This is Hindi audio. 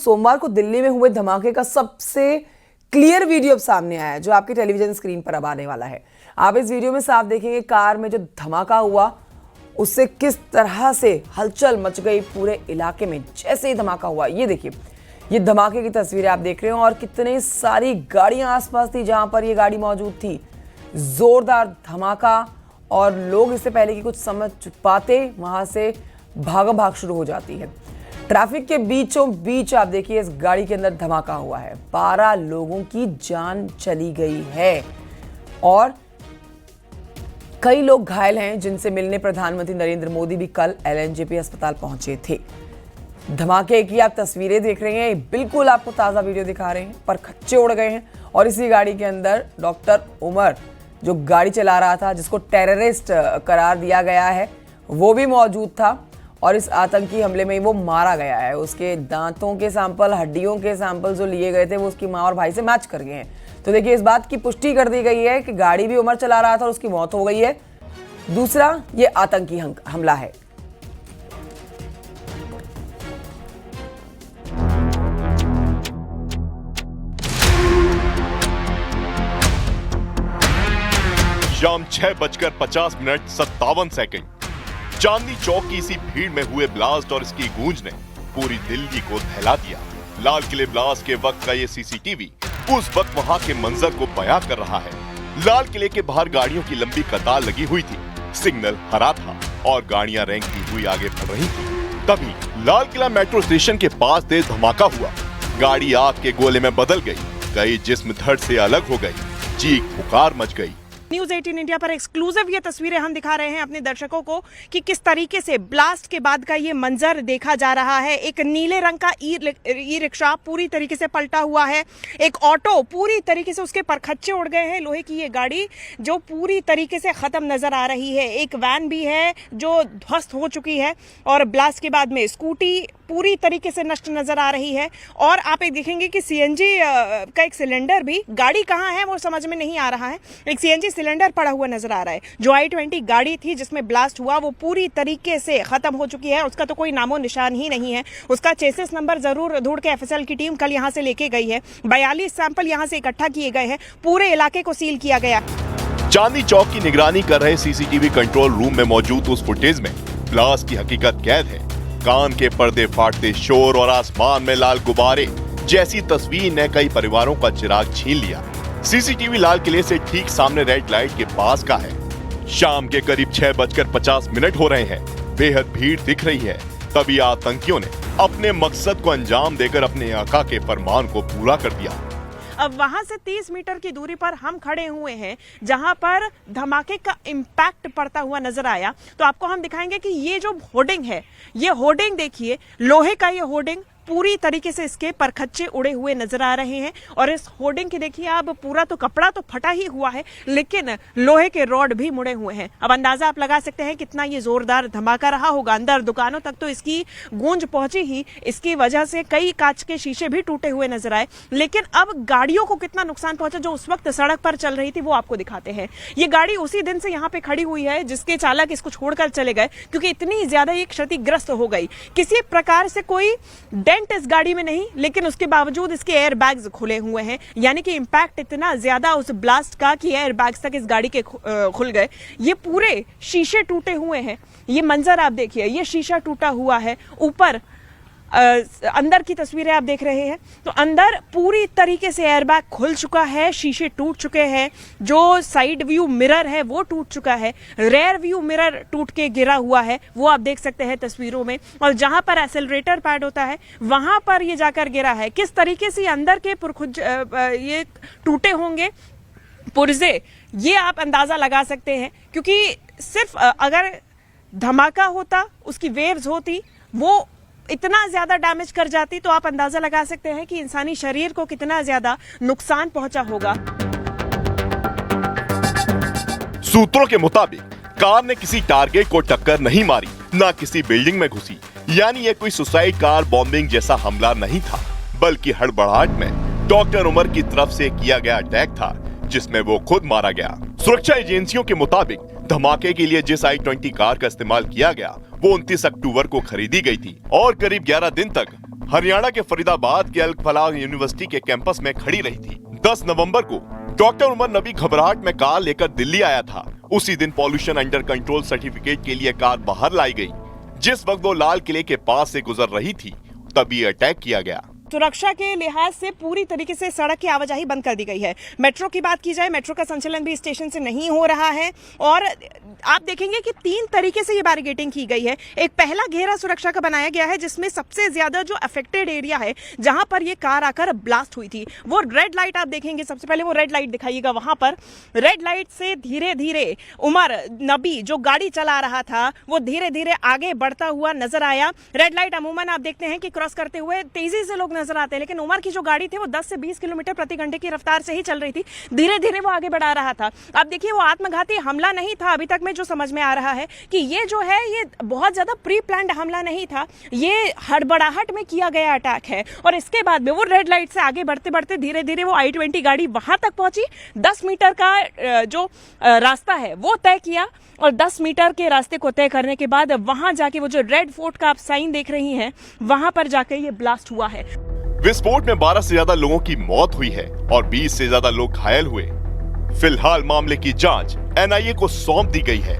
सोमवार को दिल्ली में हुए धमाके का सबसे क्लियर वीडियो अब सामने आया है जो आपके टेलीविजन स्क्रीन पर अब आने वाला है। आप इस वीडियो में साफ देखेंगे कार में जो धमाका हुआ उससे किस तरह से हलचल मच गई पूरे इलाके में। जैसे ही धमाका हुआ, ये देखिए, ये धमाके की तस्वीरें आप देख रहे हो और कितनी सारी गाड़ियां आसपास थी जहां पर ये गाड़ी मौजूद थी। जोरदार धमाका और लोग इससे पहले कि कुछ समझ पाते वहां से भागम भाग शुरू हो जाती है। ट्रैफिक के बीचों बीच आप देखिए इस गाड़ी के अंदर धमाका हुआ है। 12 लोगों की जान चली गई है और कई लोग घायल हैं जिनसे मिलने प्रधानमंत्री नरेंद्र मोदी भी कल एलएनजेपी अस्पताल पहुंचे थे। धमाके की आप तस्वीरें देख रहे हैं, बिल्कुल आपको ताजा वीडियो दिखा रहे हैं, पर खच्चे उड़ गए हैं। और इसी गाड़ी के अंदर डॉक्टर उमर जो गाड़ी चला रहा था, जिसको टेररिस्ट करार दिया गया है, वो भी मौजूद था और इस आतंकी हमले में वो मारा गया है। उसके दांतों के सैंपल, हड्डियों के सैंपल जो लिए गए थे वो उसकी माँ और भाई से मैच कर गए हैं। तो देखिए, इस बात की पुष्टि कर दी गई है कि गाड़ी भी उमर चला रहा था और उसकी मौत हो गई है। दूसरा, ये आतंकी हमला है। शाम 6:50 चांदनी चौक की इसी भीड़ में हुए ब्लास्ट और इसकी गूंज ने पूरी दिल्ली को दहला दिया। लाल किले ब्लास्ट के वक्त का ये सीसीटीवी उस वक्त वहां के मंजर को बयां कर रहा है। लाल किले के बाहर गाड़ियों की लंबी कतार लगी हुई थी, सिग्नल हरा था और गाड़ियां रेंगती हुई आगे बढ़ रही थी। तभी लाल किला मेट्रो स्टेशन के पास तेज धमाका हुआ। गाड़ी आग के गोले में बदल गई, कई जिस्म धड़ से अलग हो गई, चीख पुकार मच गई। न्यूज 18 इंडिया पर एक्सक्लूसिव ये तस्वीरें हम दिखा रहे हैं अपने दर्शकों को कि किस तरीके से ब्लास्ट के बाद का ये मंजर देखा जा रहा है। एक नीले रंग का ई रिक्शा पूरी तरीके से पलटा हुआ है, एक ऑटो पूरी तरीके से उसके परखच्चे उड़ गए हैं, लोहे की ये गाड़ी जो पूरी तरीके से खत्म नजर आ रही है, एक वैन भी है जो ध्वस्त हो चुकी है और ब्लास्ट के बाद में स्कूटी पूरी तरीके से नष्ट नजर आ रही है। और आप एक देखेंगे कि सीएनजी का एक सिलेंडर भी, गाड़ी कहाँ है वो समझ में नहीं आ रहा है, एक सीएनजी सिलेंडर पड़ा हुआ नजर आ रहा है। जो i20 गाड़ी थी जिसमें ब्लास्ट हुआ वो पूरी तरीके से खत्म हो चुकी है, उसका तो कोई नामो निशान ही नहीं है। उसका चेसिस नंबर जरूर ढूंढ के एफएसएल की टीम कल यहां से लेके गई है। 42 सैंपल यहां से इकट्ठा किए गए हैं, पूरे इलाके को सील किया गया। चांदनी चौक की निगरानी कर रहे सीसीटीवी कंट्रोल रूम में मौजूद उस फुटेज में ब्लास्ट की हकीकत कैद है। कान के पर्दे फाटते शोर और आसमान में लाल गुब्बारे जैसी तस्वीर ने कई परिवारों का चिराग छीन लिया। सीसीटीवी लाल किले से ठीक सामने रेड लाइट के पास का है। शाम के करीब 6:50 हो रहे हैं, बेहद भीड़ दिख रही है। तभी आतंकियों ने अपने मकसद को अंजाम देकर अपने आका के फरमान को पूरा कर दिया। अब वहां से 30 मीटर की दूरी पर हम खड़े हुए हैं जहां पर धमाके का इम्पैक्ट पड़ता हुआ नजर आया। तो आपको हम दिखाएंगे कि ये जो होर्डिंग है, ये होर्डिंग देखिए, लोहे का ये होर्डिंग पूरी तरीके से इसके परखच्चे उड़े हुए नजर आ रहे हैं। और इस होर्डिंग की देखिए आप, पूरा तो कपड़ा तो फटा ही हुआ है लेकिन लोहे के रॉड भी मुड़े हुए हैं। अब अंदाजा आप लगा सकते हैं कितना ये जोरदार धमाका रहा होगा। अंदर दुकानों तक तो इसकी गूंज पहुंची ही, इसकी वजह से कई कांच के शीशे भी टूटे हुए नजर आए। लेकिन अब गाड़ियों को कितना नुकसान पहुंचा जो उस वक्त सड़क पर चल रही थी वो आपको दिखाते हैं। ये गाड़ी उसी दिन से यहाँ पे खड़ी हुई है जिसके चालक इसको छोड़कर चले गए क्योंकि इतनी ज्यादा ये क्षतिग्रस्त हो गई। किसी प्रकार से कोई डेंट इस गाड़ी में नहीं, लेकिन उसके बावजूद इसके एयर बैग्स खुले हुए हैं। यानी कि इंपैक्ट इतना ज्यादा उस ब्लास्ट का कि एयर बैग्स तक इस गाड़ी के खुल गए। ये पूरे शीशे टूटे हुए हैं, ये मंजर आप देखिए, ये शीशा टूटा हुआ है। ऊपर अंदर की तस्वीरें आप देख रहे हैं तो अंदर पूरी तरीके से एयरबैग खुल चुका है, शीशे टूट चुके हैं, जो साइड व्यू मिरर है वो टूट चुका है, रेयर व्यू मिरर टूट के गिरा हुआ है, वो आप देख सकते हैं तस्वीरों में। और जहां पर एक्सेलरेटर पैड होता है वहां पर ये जाकर गिरा है। किस तरीके से अंदर के ये टूटे होंगे पुर्जे, ये आप अंदाजा लगा सकते हैं। क्योंकि सिर्फ अगर धमाका होता, उसकी वेव्स होती, वो इतना ज्यादा डैमेज कर जाती तो आप अंदाजा लगा सकते हैं कि इंसानी शरीर को कितना ज्यादा नुकसान पहुंचा होगा। सूत्रों के मुताबिक कार ने किसी टारगेट को टक्कर नहीं मारी, ना किसी बिल्डिंग में घुसी। यानी ये कोई सुसाइड कार बॉम्बिंग जैसा हमला नहीं था, बल्कि हड़बड़ाहट में डॉक्टर उमर की तरफ से किया गया अटैक था जिसमें वो खुद मारा गया। सुरक्षा एजेंसियों के मुताबिक धमाके के लिए जिस i20 कार का इस्तेमाल किया गया वो 29 अक्टूबर को खरीदी गई थी और करीब 11 दिन तक हरियाणा के फरीदाबाद के अल फलाह यूनिवर्सिटी के कैंपस में खड़ी रही थी। 10 नवंबर को डॉक्टर उमर नबी घबराहट में कार लेकर दिल्ली आया था। उसी दिन पॉल्यूशन अंडर कंट्रोल सर्टिफिकेट के लिए कार बाहर लाई गई। जिस वक्त वो लाल किले के पास से गुजर रही थी तभी अटैक किया गया। सुरक्षा के लिहाज से पूरी तरीके से सड़क की आवाजाही बंद कर दी गई है। मेट्रो की बात की जाए, मेट्रो का संचालन भी स्टेशन से नहीं हो रहा है और आप देखेंगे कि 3 तरीके से ये बैरिकेडिंग की गई है। एक पहला घेरा सुरक्षा का बनाया गया है जिसमें सबसे ज्यादा जो अफेक्टेड एरिया है जहां पर ये कार आकर ब्लास्ट हुई थी, वो रेड लाइट आप देखेंगे। सबसे पहले वो रेड लाइट दिखाइएगा। वहां पर रेड लाइट से धीरे धीरे उमर नबी जो गाड़ी चला रहा था वो धीरे धीरे आगे बढ़ता हुआ नजर आया। रेड लाइट अमूमन आप देखते हैं कि क्रॉस करते हुए तेजी से लोग नजर आते हैं, लेकिन उमर की जो गाड़ी थी वो 10 से 20 किलोमीटर प्रति घंटे की रफ्तार से ही चल रही थी। धीरे धीरे वो आगे बढ़ा रहा था। अब देखिए, वो आत्मघाती हमला नहीं था अभी तक में जो समझ में आ रहा है कि ये जो है ये बहुत ज्यादा प्री प्लान्ड हमला नहीं था, ये हड़बड़ाहट में किया गया अटैक है। और इसके बाद में वो रेड लाइट से आगे बढ़ते बढ़ते धीरे धीरे वो i20 गाड़ी वहां तक पहुंची। 10 मीटर का जो रास्ता है वो तय किया और 10 मीटर के रास्ते को तय करने के बाद वहां जाके वो जो रेड फोर्ट का आप साइन देख रही हैं वहां पर जाके ये ब्लास्ट हुआ है। विस्फोट में 12 से ज्यादा लोगों की मौत हुई है और 20 से ज्यादा लोग घायल हुए। फिलहाल मामले की जांच NIA को सौंप दी गई है।